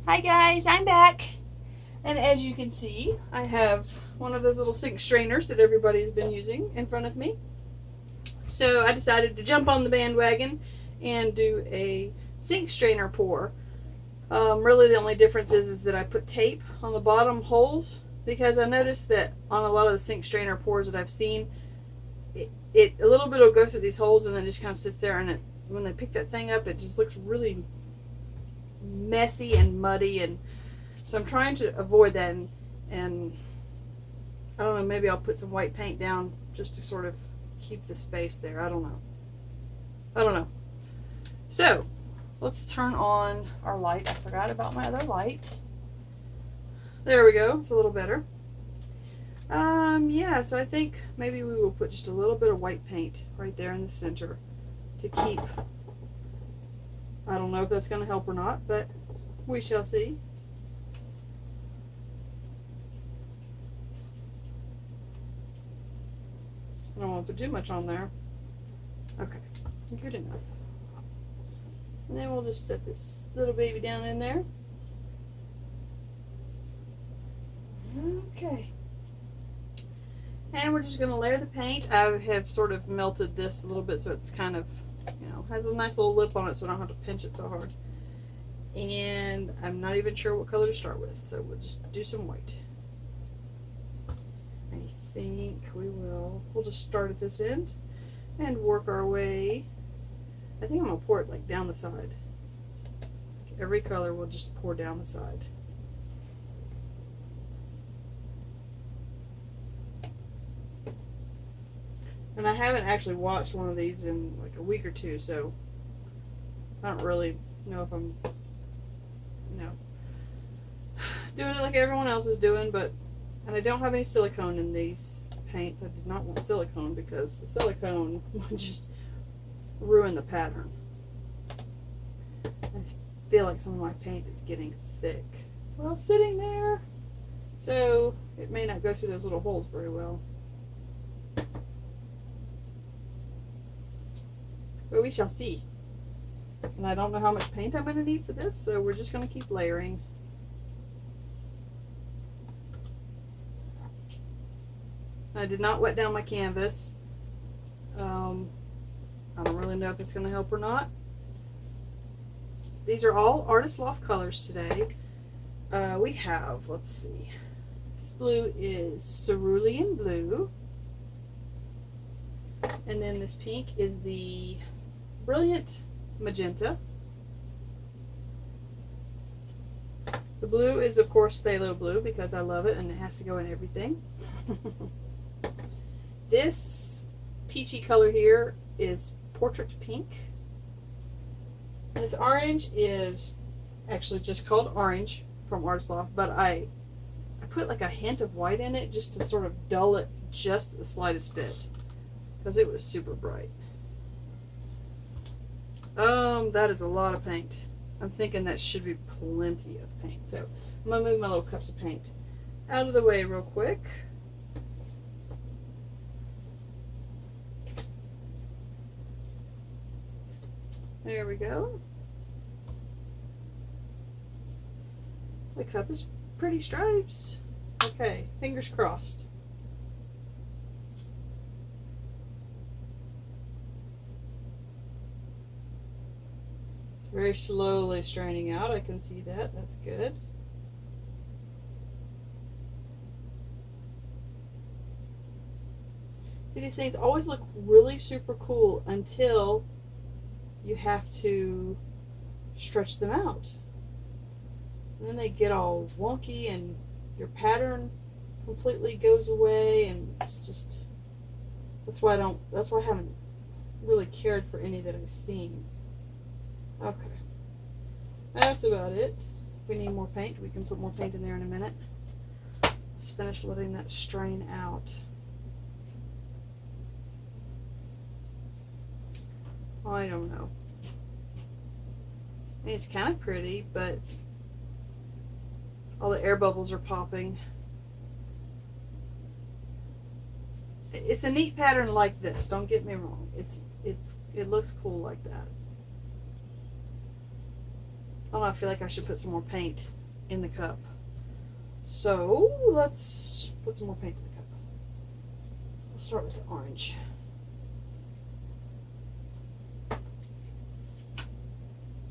Hi guys, I'm back. And as you can see, I have one of those little sink strainers that everybody's been using in front of me. So I decided to jump on the bandwagon and do a sink strainer pour. Really the only difference is that I put tape on the bottom holes, because I noticed that on a lot of the sink strainer pours that I've seen, it a little bit will go through these holes and then just kind of sits there, and when they pick that thing up, it just looks really messy and muddy, and so I'm trying to avoid that, and I don't know, maybe I'll put some white paint down just to sort of keep the space there. I don't know. So let's turn on our light. I forgot about my other light. There we go. It's a little better. Yeah, so I think maybe we will put just a little bit of white paint right there in the center to keep. I don't know if that's going to help or not, but we shall see. I don't want to put too much on there. Okay, good enough. And then we'll just set this little baby down in there. Okay. And we're just going to layer the paint. I have sort of melted this a little bit so it's kind of, has a nice little lip on it, so I don't have to pinch it so hard. And I'm not even sure what color to start with, so we'll just do some white. I think we'll just start at this end and work our way. I think I'm going to pour it like down the side. Every color will just pour down the side. And I haven't actually watched one of these in like a week or two, so I don't really know if I'm, doing it like everyone else is doing, and I don't have any silicone in these paints. I did not want silicone because the silicone would just ruin the pattern. I feel like some of my paint is getting thick while sitting there, so it may not go through those little holes very well. But we shall see. And I don't know how much paint I'm going to need for this, so we're just going to keep layering. I did not wet down my canvas. I don't really know if it's going to help or not. These are all Artist Loft colors today. We have, let's see, this blue is cerulean blue. And then this pink is the Brilliant Magenta. The blue is, of course, phthalo blue because I love it and it has to go in everything. This peachy color here is Portrait Pink. And this orange is actually just called Orange from Artist Loft, but I put like a hint of white in it just to sort of dull it just the slightest bit because it was super bright. That is a lot of paint. I'm thinking that should be plenty of paint. So I'm going to move my little cups of paint out of the way real quick. There we go. The cup is pretty stripes. Okay, fingers crossed. Very slowly straining out. I can see that. That's good. See, these things always look really super cool until you have to stretch them out. And then they get all wonky and your pattern completely goes away, and it's just, that's why I haven't really cared for any that I've seen. Okay, that's about it. If we need more paint, we can put more paint in there in a minute. Let's finish letting that strain out. I don't know. I mean, it's kind of pretty, but all the air bubbles are popping. It's a neat pattern like this, don't get me wrong. It looks cool like that. I don't know, I feel like I should put some more paint in the cup. So let's put some more paint in the cup. We'll start with the orange.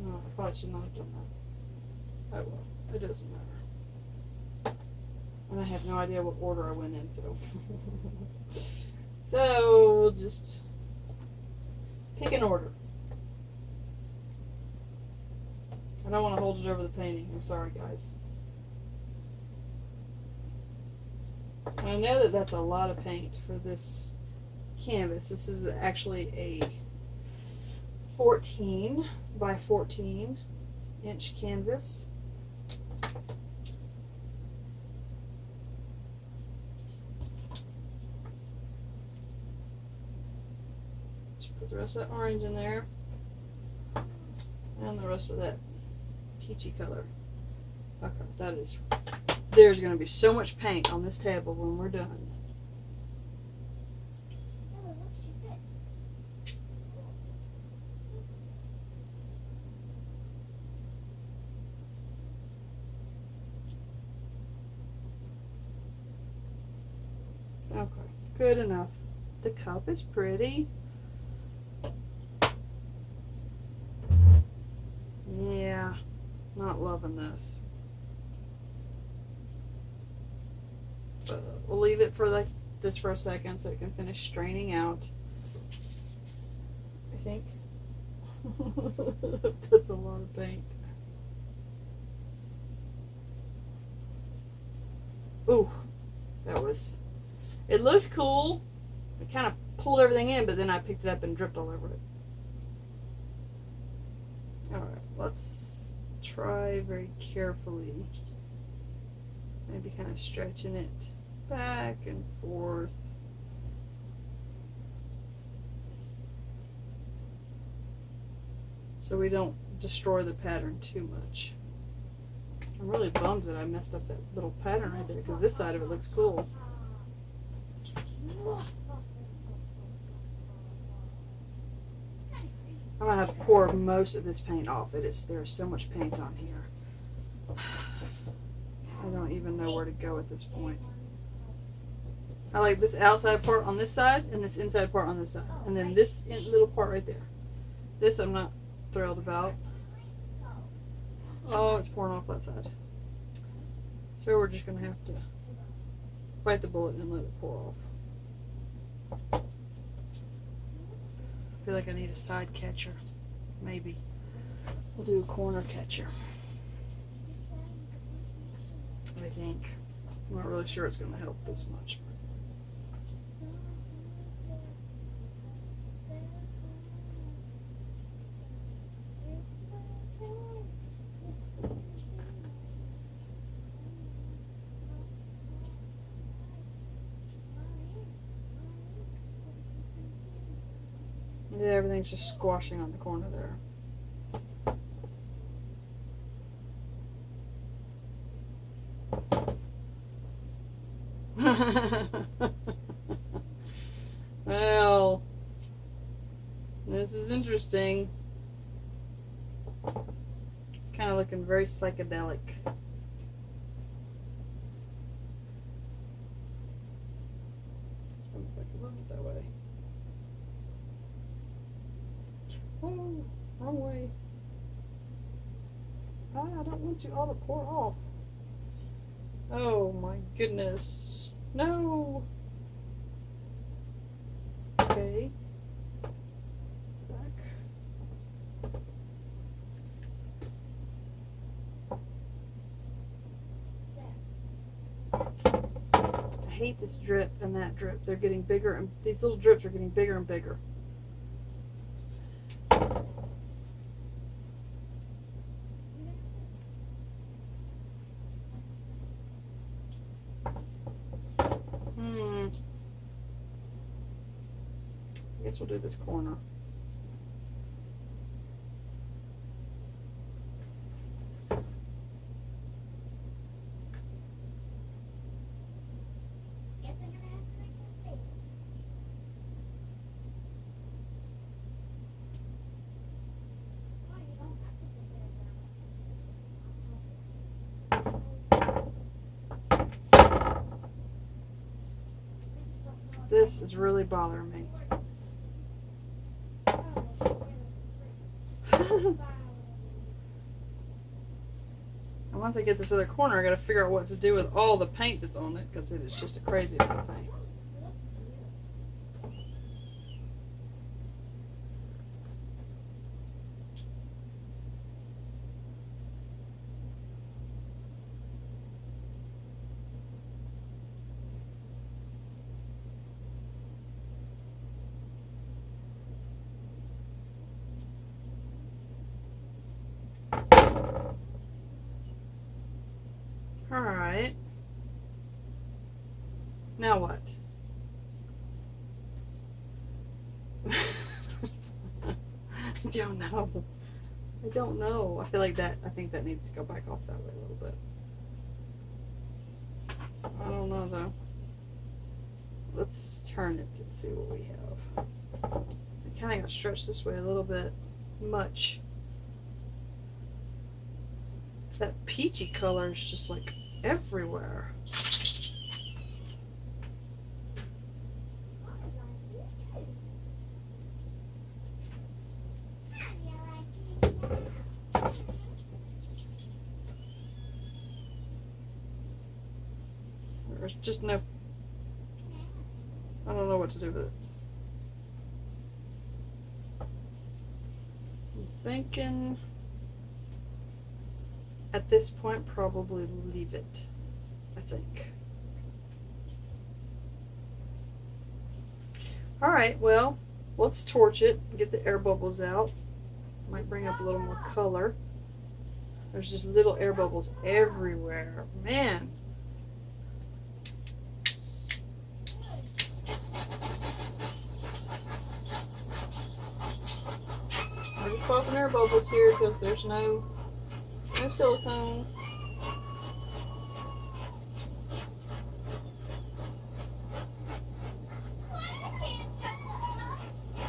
No, I probably should not have done that. Oh well, it doesn't matter. And I have no idea what order I went in, so. So we'll just pick an order. I don't want to hold it over the painting. I'm sorry, guys. I know that that's a lot of paint for this canvas. This is actually a 14 by 14 inch canvas. Just put the rest of that orange in there and the rest of that peachy color. Okay, that is, there's going to be so much paint on this table when we're done. Okay, good enough. The cup is pretty. Yeah, not loving this. But we'll leave it for like this for a second so it can finish straining out. I think. That's a lot of paint. Ooh, that was, it looked cool. I kind of pulled everything in, but then I picked it up and dripped all over it. Alright, let's try very carefully. Maybe kind of stretching it back and forth. So we don't destroy the pattern too much. I'm really bummed that I messed up that little pattern right there because this side of it looks cool. I'm gonna have to pour most of this paint off. There's so much paint on here. I don't even know where to go at this point. I like this outside part on this side and this inside part on this side. And then this little part right there. This I'm not thrilled about. Oh, it's pouring off that side. So we're just going to have to bite the bullet and let it pour off. I feel like I need a side catcher. Maybe. We'll do a corner catcher. I think. I'm not really sure it's going to help this much. Yeah, everything's just squashing on the corner there. Well, this is interesting. It's kind of looking very psychedelic. That way. Oh, wrong way. I don't want you all to pour off. Oh my goodness. No. Okay. Back. I hate this drip and that drip. They're getting bigger, and these little drips are getting bigger and bigger. I guess we'll do this corner. This is really bothering me. And once I get this other corner, I gotta figure out what to do with all the paint that's on it, because it is just a crazy amount of paint. Alright. Now what? I don't know. I don't know. I feel like I think that needs to go back off that way a little bit. I don't know though. Let's turn it and see what we have. I kind of got stretched this way a little bit much. That peachy color is just like everywhere. There's just no, I don't know what to do with it. I'm thinking at this point probably leave it, I think. Alright, well, let's torch it and get the air bubbles out. Might bring up a little more color. There's just little air bubbles everywhere. Man. I'm just popping air bubbles here because there's no silicone.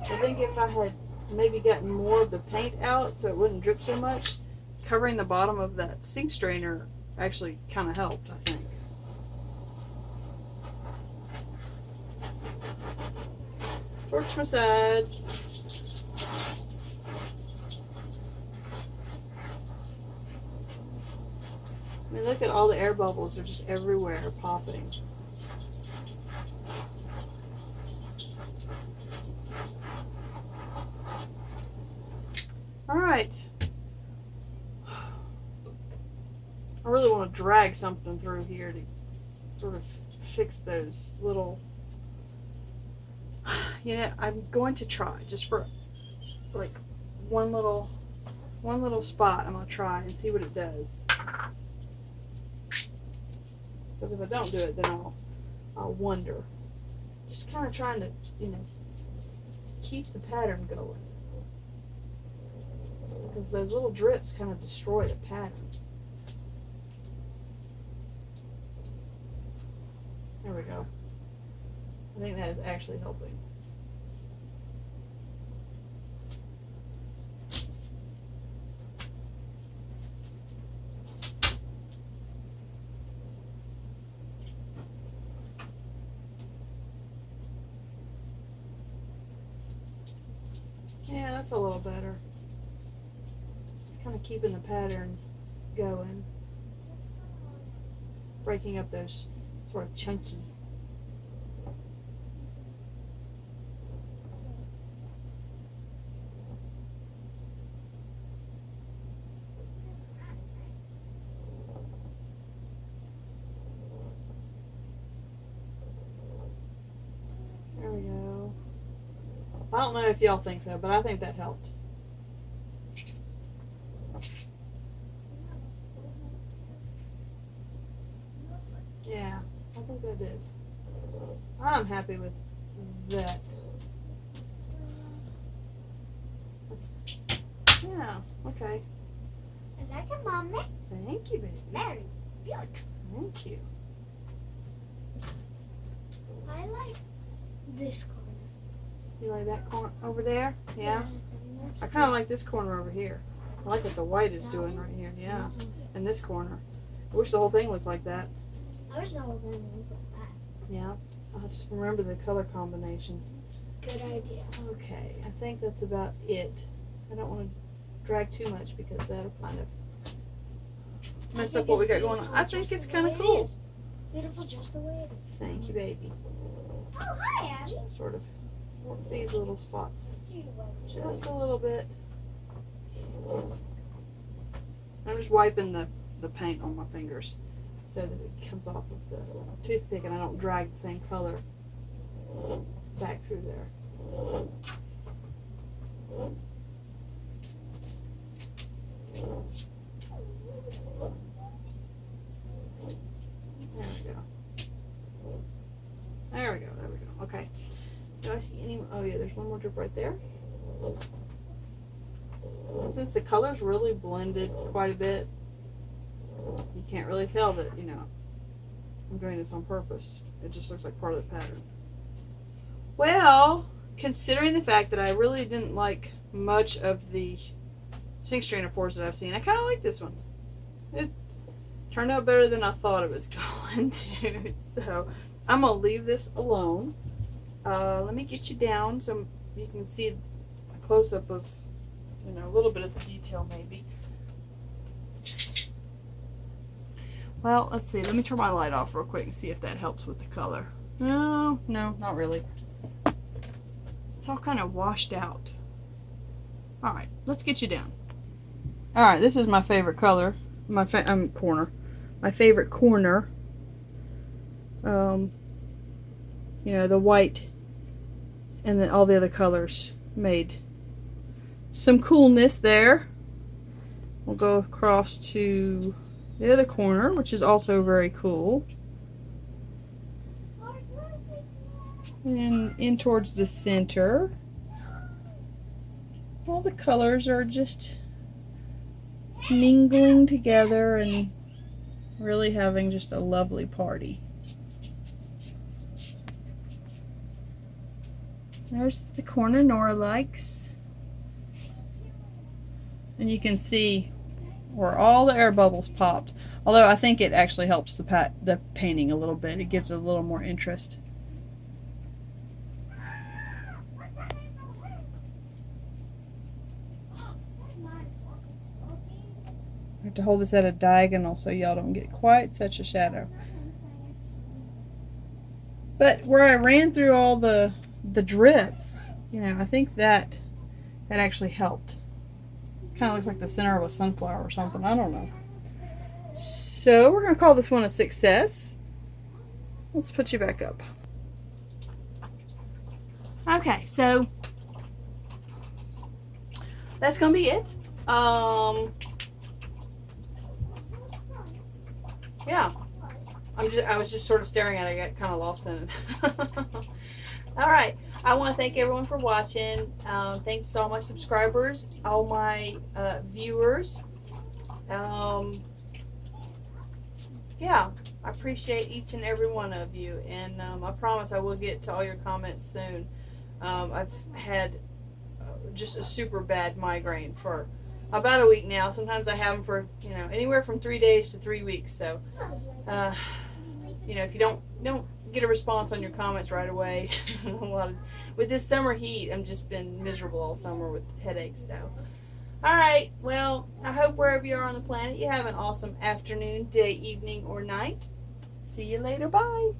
I think if I had maybe gotten more of the paint out so it wouldn't drip so much, covering the bottom of that sink strainer actually kind of helped, I think. Torch my sides. I mean, look at all the air bubbles. They're just everywhere popping. Alright. I really want to drag something through here to sort of fix those little... You know, I'm going to try just for like one little spot. I'm going to try and see what it does. Because if I don't do it, then I'll wonder. Just kind of trying to, you know, keep the pattern going. Because those little drips kind of destroy the pattern. There we go. I think that is actually helping. Yeah, that's a little better. It's kind of keeping the pattern going. Breaking up those sort of chunky. There we go. I don't know if y'all think so, but I think that helped. Yeah, I think that did. I'm happy with that. Yeah, okay. I like it, Mommy. Thank you, baby. Very beautiful. Thank you. I like this corner. You like that corner over there? Yeah? I kind of like this corner over here. I like what the white is doing right here. Yeah. And this corner. I wish the whole thing looked like that. I wish the whole thing looked like that. Yeah. I'll just remember the color combination. Good idea. Okay, I think that's about it. I don't want to drag too much because that'll kind of mess up what we got going on. I think it's kind of cool. Beautiful just the way it is. Thank you, baby. Oh, hi, Abby. Sort of work these little spots just a little bit. I'm just wiping the paint on my fingers so that it comes off of the toothpick and I don't drag the same color back through there. There we go. There we go. Okay. Do I see any? Oh yeah, there's one more drip right there. Since the colors really blended quite a bit, you can't really tell that, you know, I'm doing this on purpose. It just looks like part of the pattern. Well, considering the fact that I really didn't like much of the sink strainer pours that I've seen, I kind of like this one. It turned out better than I thought it was going to. So I'm going to leave this alone. Let me get you down so you can see a close-up of, you know, a little bit of the detail maybe. Well, let's see. Let me turn my light off real quick and see if that helps with the color. No, not really. It's all kind of washed out. All right, let's get you down. All right, this is my favorite color. Corner. My favorite corner. You know, the white and then all the other colors made some coolness there. We'll go across to the other corner, which is also very cool. And in towards the center. All the colors are just mingling together and really having just a lovely party. There's the corner Nora likes. And you can see where all the air bubbles popped. Although I think it actually helps the painting a little bit. It gives it a little more interest. I have to hold this at a diagonal so y'all don't get quite such a shadow. But where I ran through all the drips, you know, I think that actually helped. Kind of looks like the center of a sunflower or something. I don't know. So we're going to call this one a success. Let's put you back up. Okay, so that's going to be it. Yeah. I was just sort of staring at it. I got kind of lost in it. All right. I want to thank everyone for watching. Thanks to all my subscribers, all my viewers. Yeah, I appreciate each and every one of you. And I promise I will get to all your comments soon. I've had just a super bad migraine for about a week now. Sometimes I have them for, you know, anywhere from 3 days to 3 weeks. So, you know, if you don't get a response on your comments right away, with this summer heat, I've just been miserable all summer with headaches. So, all right. Well, I hope wherever you are on the planet, you have an awesome afternoon, day, evening, or night. See you later. Bye.